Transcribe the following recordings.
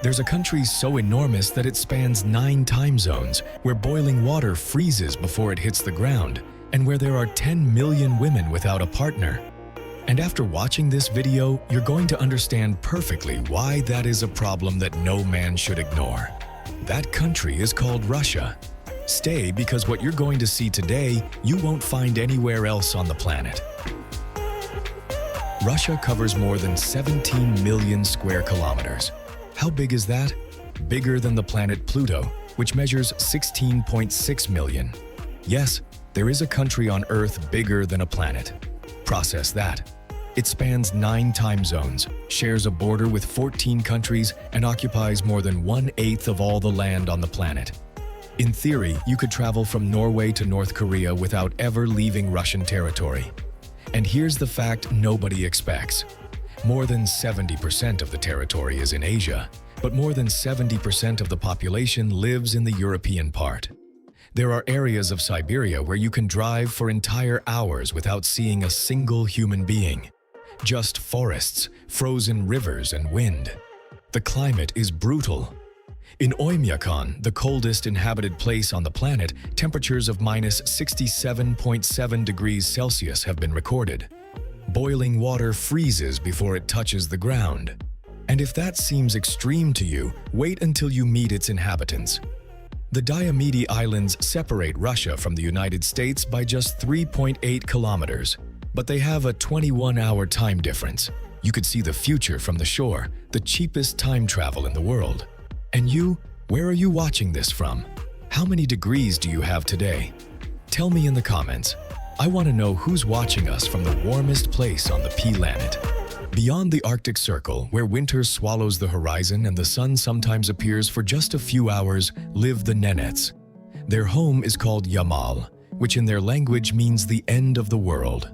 There's a country so enormous that it spans 9 time zones, where boiling water freezes before it hits the ground, and where there are 10 million women without a partner. And after watching this video, you're going to understand perfectly why that is a problem that no man should ignore. That country is called Russia. Stay, because what you're going to see today, you won't find anywhere else on the planet. Russia covers more than 17 million square kilometers. How big is that? Bigger than the planet Pluto, which measures 16.6 million. Yes, there is a country on Earth bigger than a planet. Process that. It spans 9 time zones, shares a border with 14 countries, and occupies more than 1/8 of all the land on the planet. In theory, you could travel from Norway to North Korea without ever leaving Russian territory. And here's the fact nobody expects. More than 70% of the territory is in Asia, but more than 70% of the population lives in the European part. There are areas of Siberia where you can drive for entire hours without seeing a single human being. Just forests, frozen rivers, and wind. The climate is brutal. In Oymyakon, the coldest inhabited place on the planet, temperatures of -67.7 degrees Celsius have been recorded. Boiling water freezes before it touches the ground. And if that seems extreme to you, wait until you meet its inhabitants. The Diomede Islands separate Russia from the United States by just 3.8 kilometers, but they have a 21-hour time difference. You could see the future from the shore, the cheapest time travel in the world. And you, where are you watching this from? How many degrees do you have today? Tell me in the comments. I want to know who's watching us from the warmest place on the planet. Beyond the Arctic Circle, where winter swallows the horizon and the sun sometimes appears for just a few hours, live the Nenets. Their home is called Yamal, which in their language means the end of the world.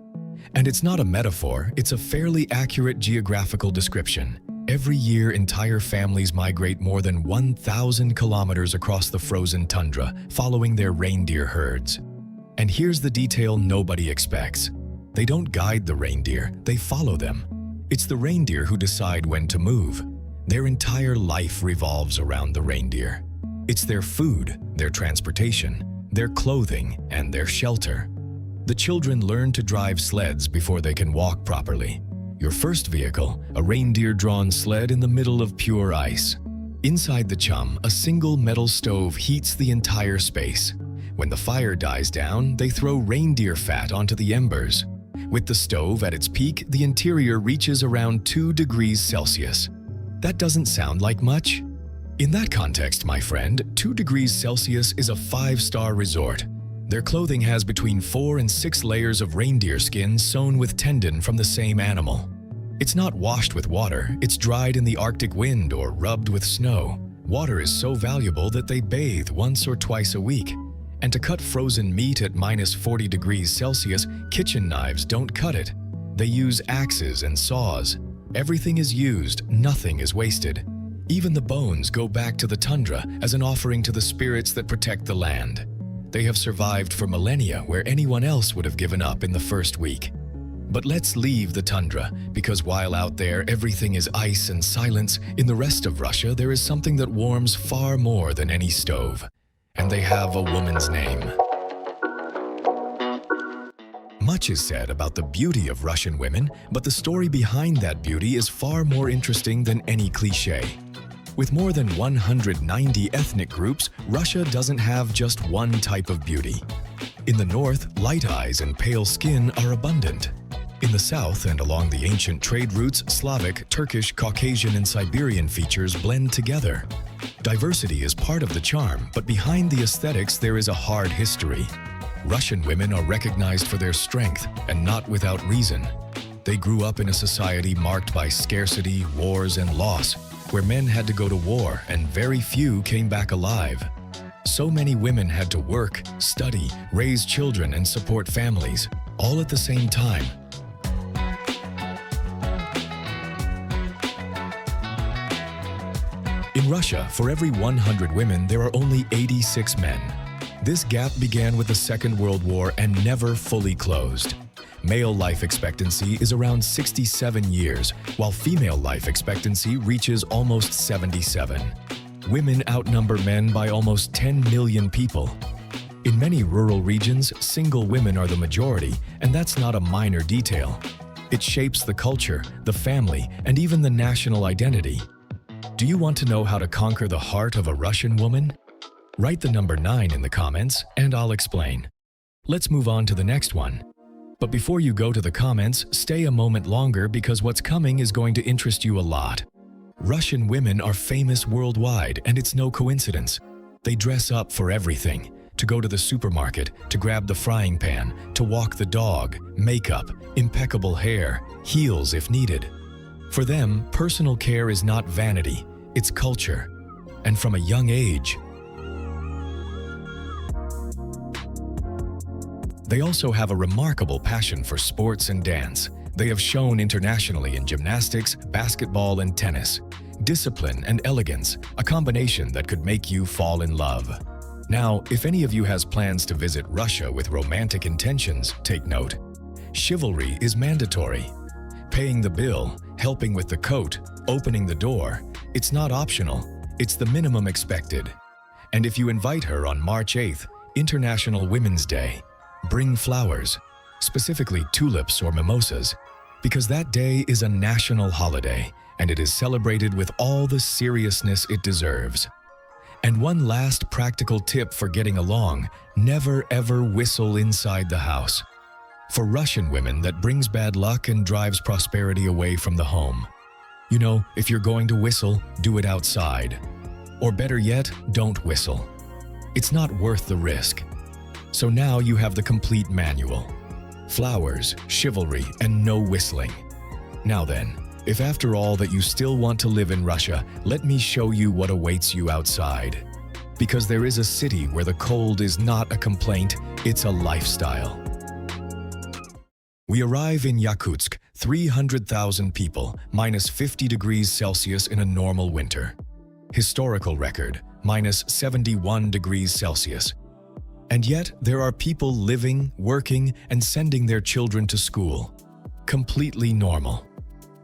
And it's not a metaphor, it's a fairly accurate geographical description. Every year, entire families migrate more than 1,000 kilometers across the frozen tundra, following their reindeer herds. And here's the detail nobody expects. They don't guide the reindeer, they follow them. It's the reindeer who decide when to move. Their entire life revolves around the reindeer. It's their food, their transportation, their clothing, and their shelter. The children learn to drive sleds before they can walk properly. Your first vehicle, a reindeer-drawn sled in the middle of pure ice. Inside the chum, a single metal stove heats the entire space. When the fire dies down, they throw reindeer fat onto the embers. With the stove at its peak, the interior reaches around 2 degrees Celsius. That doesn't sound like much? In that context, my friend, 2 degrees Celsius is a 5-star resort. Their clothing has between 4 and 6 layers of reindeer skin sewn with tendon from the same animal. It's not washed with water, it's dried in the Arctic wind or rubbed with snow. Water is so valuable that they bathe once or twice a week. And to cut frozen meat at -40 degrees Celsius, kitchen knives don't cut it. They use axes and saws. Everything is used, nothing is wasted. Even the bones go back to the tundra as an offering to the spirits that protect the land. They have survived for millennia where anyone else would have given up in the first week. But let's leave the tundra, because while out there everything is ice and silence, in the rest of Russia there is something that warms far more than any stove. And they have a woman's name. Much is said about the beauty of Russian women, but the story behind that beauty is far more interesting than any cliché. With more than 190 ethnic groups, Russia doesn't have just one type of beauty. In the north, light eyes and pale skin are abundant. In the south and along the ancient trade routes, Slavic, Turkish, Caucasian, and Siberian features blend together. Diversity is part of the charm, but behind the aesthetics there is a hard history. Russian women are recognized for their strength, and not without reason. They grew up in a society marked by scarcity, wars, and loss, where men had to go to war and very few came back alive. So many women had to work, study, raise children, and support families, all at the same time. In Russia, for every 100 women, there are only 86 men. This gap began with the Second World War and never fully closed. Male life expectancy is around 67 years, while female life expectancy reaches almost 77. Women outnumber men by almost 10 million people. In many rural regions, single women are the majority, and that's not a minor detail. It shapes the culture, the family, and even the national identity. Do you want to know how to conquer the heart of a Russian woman? Write the number 9 in the comments, and I'll explain. Let's move on to the next one. But before you go to the comments, stay a moment longer because what's coming is going to interest you a lot. Russian women are famous worldwide, and it's no coincidence. They dress up for everything. To go to the supermarket, to grab the frying pan, to walk the dog, makeup, impeccable hair, heels if needed. For them, personal care is not vanity, it's culture. And from a young age, they also have a remarkable passion for sports and dance. They have shown internationally in gymnastics, basketball, and tennis. Discipline and elegance, a combination that could make you fall in love. Now, if any of you has plans to visit Russia with romantic intentions, take note. Chivalry is mandatory. Paying the bill, helping with the coat, opening the door, it's not optional, it's the minimum expected. And if you invite her on March 8th, International Women's Day, bring flowers, specifically tulips or mimosas, because that day is a national holiday and it is celebrated with all the seriousness it deserves. And one last practical tip for getting along, never ever whistle inside the house. For Russian women, that brings bad luck and drives prosperity away from the home. You know, if you're going to whistle, do it outside. Or better yet, don't whistle. It's not worth the risk. So now you have the complete manual. Flowers, chivalry, and no whistling. Now then, if after all that you still want to live in Russia, let me show you what awaits you outside. Because there is a city where the cold is not a complaint, it's a lifestyle. We arrive in Yakutsk, 300,000 people, minus 50 degrees Celsius in a normal winter. Historical record, minus 71 degrees Celsius. And yet, there are people living, working, and sending their children to school. Completely normal.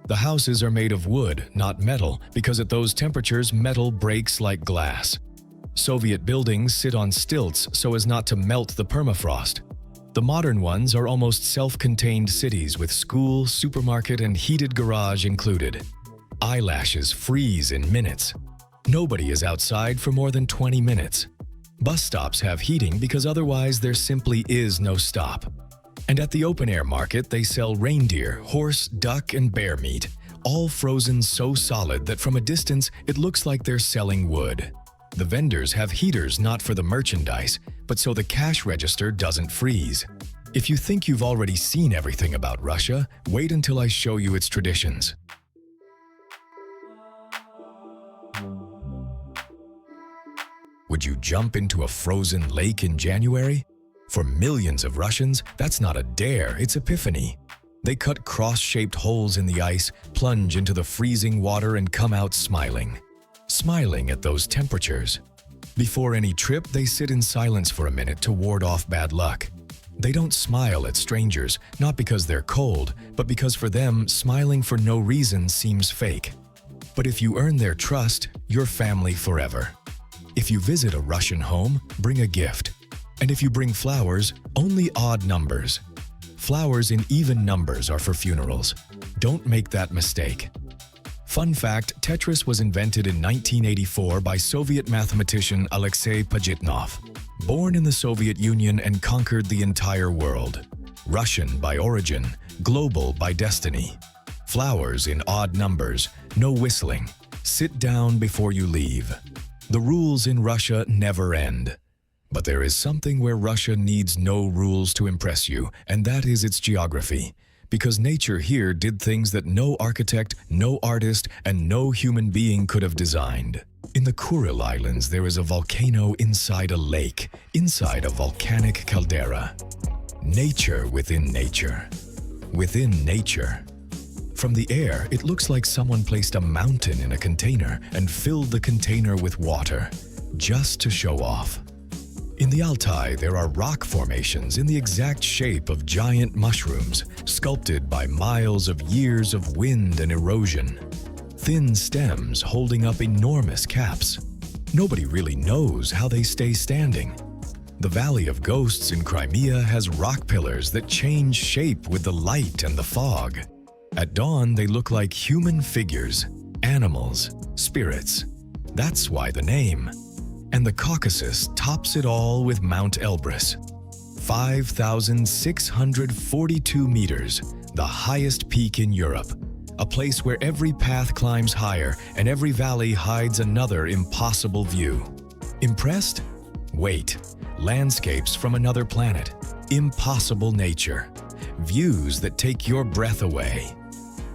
The houses are made of wood, not metal, because at those temperatures, metal breaks like glass. Soviet buildings sit on stilts so as not to melt the permafrost. The modern ones are almost self-contained cities with school, supermarket, and heated garage included. Eyelashes freeze in minutes. Nobody is outside for more than 20 minutes. Bus stops have heating because otherwise there simply is no stop. And at the open-air market, they sell reindeer, horse, duck, and bear meat, all frozen so solid that from a distance it looks like they're selling wood. The vendors have heaters not for the merchandise, but so the cash register doesn't freeze. If you think you've already seen everything about Russia, wait until I show you its traditions. Would you jump into a frozen lake in January? For millions of Russians, that's not a dare, it's epiphany. They cut cross-shaped holes in the ice, plunge into the freezing water, and come out smiling. Smiling at those temperatures. Before any trip, they sit in silence for a minute to ward off bad luck. They don't smile at strangers, not because they're cold, but because for them, smiling for no reason seems fake. But if you earn their trust, you're family forever. If you visit a Russian home, bring a gift. And if you bring flowers, only odd numbers. Flowers in even numbers are for funerals. Don't make that mistake. Fun fact, Tetris was invented in 1984 by Soviet mathematician Alexei Pajitnov. Born in the Soviet Union and conquered the entire world. Russian by origin, global by destiny. Flowers in odd numbers, no whistling. Sit down before you leave. The rules in Russia never end. But there is something where Russia needs no rules to impress you, and that is its geography. Because nature here did things that no architect, no artist, and no human being could have designed. In the Kuril Islands, there is a volcano inside a lake, inside a volcanic caldera. Nature within nature. Within nature. From the air, it looks like someone placed a mountain in a container and filled the container with water, just to show off. In the Altai, there are rock formations in the exact shape of giant mushrooms, sculpted by miles of years of wind and erosion. Thin stems holding up enormous caps. Nobody really knows how they stay standing. The Valley of Ghosts in Crimea has rock pillars that change shape with the light and the fog. At dawn, they look like human figures, animals, spirits. That's why the name. And the Caucasus tops it all with Mount Elbrus. 5,642 meters, the highest peak in Europe. A place where every path climbs higher and every valley hides another impossible view. Impressed? Wait. Landscapes from another planet. Impossible nature. Views that take your breath away.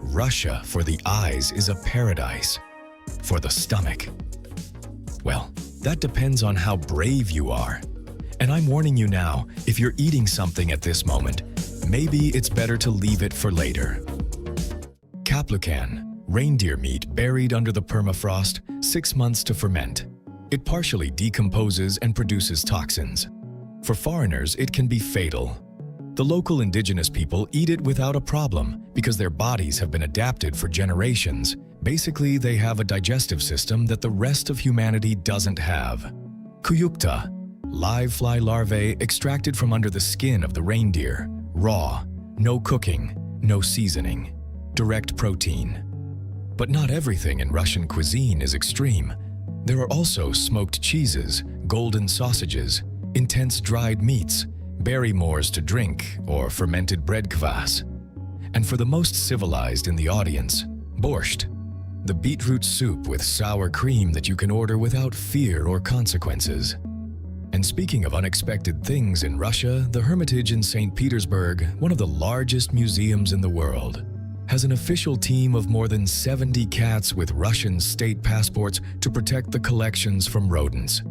Russia for the eyes is a paradise. For the stomach, well, that depends on how brave you are. And I'm warning you now, if you're eating something at this moment, maybe it's better to leave it for later. Kaplukan, reindeer meat buried under the permafrost, 6 months to ferment. It partially decomposes and produces toxins. For foreigners, it can be fatal. The local indigenous people eat it without a problem because their bodies have been adapted for generations. Basically, they have a digestive system that the rest of humanity doesn't have. Kuyukta, live fly larvae extracted from under the skin of the reindeer, raw, no cooking, no seasoning, direct protein. But not everything in Russian cuisine is extreme. There are also smoked cheeses, golden sausages, intense dried meats, berry mores to drink, or fermented bread kvass. And for the most civilized in the audience, borscht, the beetroot soup with sour cream that you can order without fear or consequences. And speaking of unexpected things in Russia, the Hermitage in St. Petersburg, one of the largest museums in the world, has an official team of more than 70 cats with Russian state passports to protect the collections from rodents.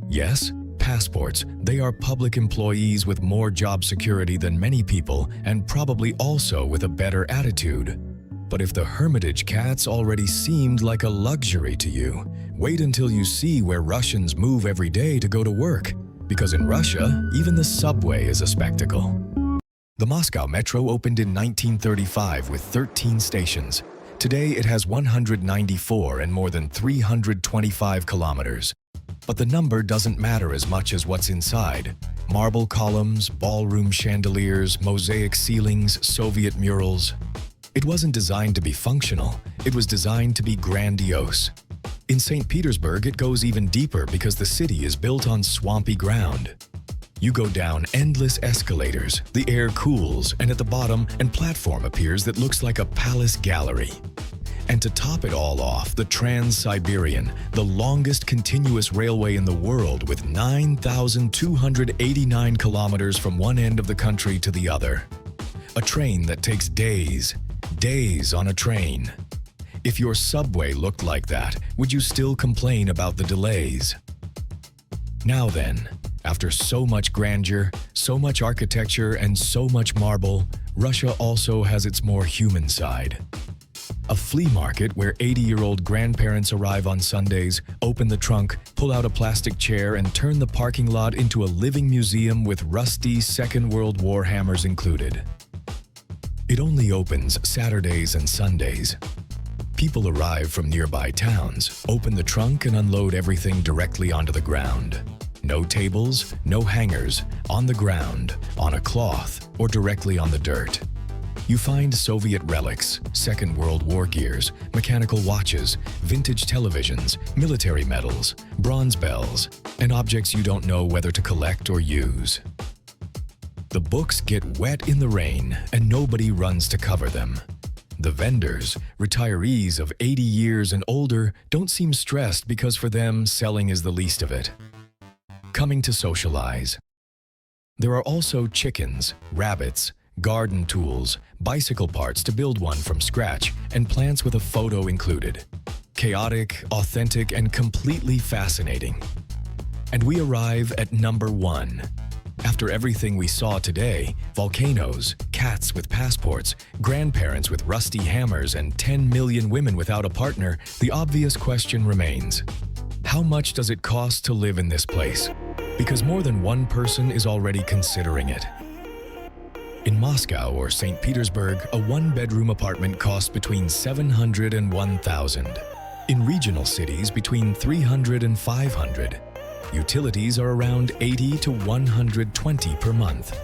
Yes, passports. They are public employees with more job security than many people and probably also with a better attitude. But if the Hermitage cats already seemed like a luxury to you, wait until you see where Russians move every day to go to work. Because in Russia, even the subway is a spectacle. The Moscow Metro opened in 1935 with 13 stations. Today it has 194 and more than 325 kilometers. But the number doesn't matter as much as what's inside. Marble columns, ballroom chandeliers, mosaic ceilings, Soviet murals. It wasn't designed to be functional, it was designed to be grandiose. In St. Petersburg, it goes even deeper because the city is built on swampy ground. You go down endless escalators, the air cools, and at the bottom, a platform appears that looks like a palace gallery. And to top it all off, the Trans-Siberian, the longest continuous railway in the world with 9,289 kilometers from one end of the country to the other. A train that takes days on a train. If your subway looked like that, would you still complain about the delays? Now then, after so much grandeur, so much architecture, and so much marble, Russia also has its more human side. A flea market where 80-year-old grandparents arrive on Sundays, open the trunk, pull out a plastic chair, and turn the parking lot into a living museum with rusty Second World War hammers included. It only opens Saturdays and Sundays. People arrive from nearby towns, open the trunk, and unload everything directly onto the ground. No tables, no hangers, on the ground, on a cloth, or directly on the dirt. You find Soviet relics, Second World War gears, mechanical watches, vintage televisions, military medals, bronze bells, and objects you don't know whether to collect or use. The books get wet in the rain, and nobody runs to cover them. The vendors, retirees of 80 years and older, don't seem stressed because for them, selling is the least of it. Coming to socialize. There are also chickens, rabbits, garden tools, bicycle parts to build one from scratch, and plants with a photo included. Chaotic, authentic, and completely fascinating. And we arrive at number 1. After everything we saw today, volcanoes, cats with passports, grandparents with rusty hammers, and 10 million women without a partner, the obvious question remains: how much does it cost to live in this place? Because more than one person is already considering it. In Moscow or St. Petersburg, a one-bedroom apartment costs between $700 and $1,000. In regional cities, between $300 and $500. Utilities are around $80 to $120 per month.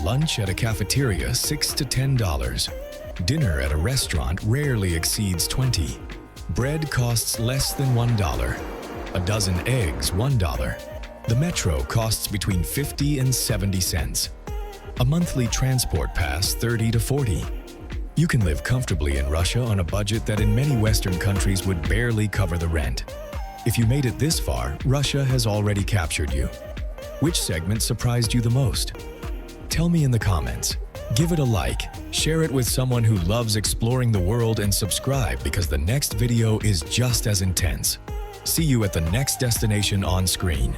Lunch at a cafeteria, $6 to $10. Dinner at a restaurant rarely exceeds $20. Bread costs less than $1. A dozen eggs, $1. The metro costs between 50 and 70 cents. A monthly transport pass, 30 to 40. You can live comfortably in Russia on a budget that in many Western countries would barely cover the rent. If you made it this far, Russia has already captured you. Which segment surprised you the most? Tell me in the comments. Give it a like, share it with someone who loves exploring the world, and subscribe because the next video is just as intense. See you at the next destination on screen.